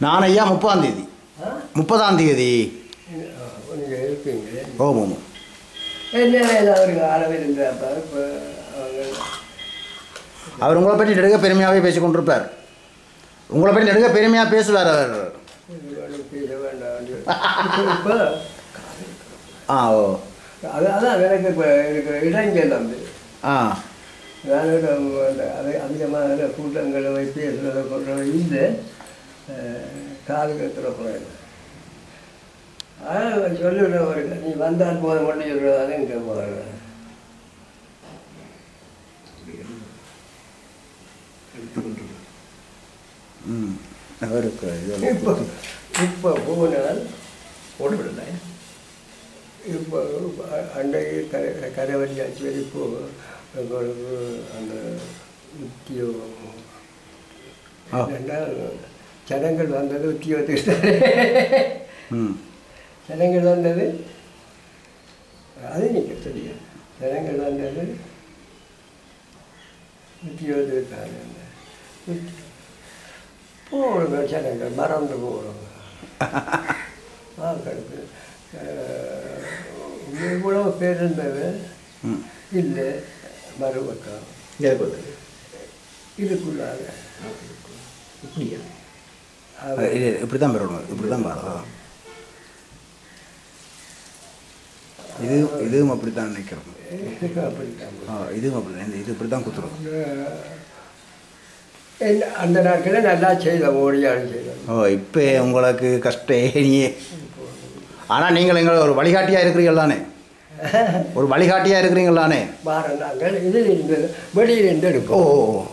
நான் ஐயா 30ஆம் தேதி 30ஆம் தேதி நீங்கள் இருப்பீங்க. ஓம் என்ன அவருக்கு அளவில் இருந்தாப்பா இப்போ அவர் உங்களை பற்றி நெடுக பெருமையாகவே பேசி கொண்டிருப்பார். உங்களை பற்றி நெடுக பெருமையாக பேசுவார் அவர். பேச வேண்டாம் இப்போ ஓ அதான் எனக்கு இப்போ இருக்கிற இடைஞ்சல் வந்து அது அதிகமாக கூட்டங்களை போய் பேசுகிறத கொள்றத இல்லை காது கேட்குற போகிறேன். ஆனால் சொல்லிவிட ஒரு நீ வந்தால் போத மட்டும் சொல்கிறதானே இங்கே போகிறேன். இப்போ இப்போ போனால் ஓடவில்லை. இப்போ அன்றைக்கு கரை வழியாச்சு வரை இப்போ எங்களுக்கு அந்த உத்தியோகம் என்னென்னா ஜனங்கள் வந்தது உத்தியோகத்துக்கு ஜனங்கள் வந்தது அது நீங்கள் தெரியும். ஜனங்கள் வந்தது உத்தியோகத்துக்கு தானே போடுங்க. ஜனங்கள் மறந்து போடுங்க. ஆக்களுக்கு இவ்வளவு பேர் இருந்தது இல்லை மறுபக்கம் இதுக்குள்ளாக இப்படியா இப்படி தான் பெறணும். இப்படி தான் பாருங்க. இதுவும் அப்படித்தான் நினைக்கிறோம். இதுவும் அப்படி இது இப்படி தான் குத்துறோம். அந்த நாட்களில் நல்லா செய்தோம். ஓடியாடு செய்தோம். இப்போ உங்களுக்கு கஷ்டம் நீ. ஆனால் நீங்கள் எங்களை ஒரு வழிகாட்டியாக இருக்கிறீர்கள் தானே? ஒரு வழிகாட்டியாக இருக்கிறீங்கள் தானே? நாங்கள் இதில் இருந்து வெளியில் இருந்து எடுப்போம்.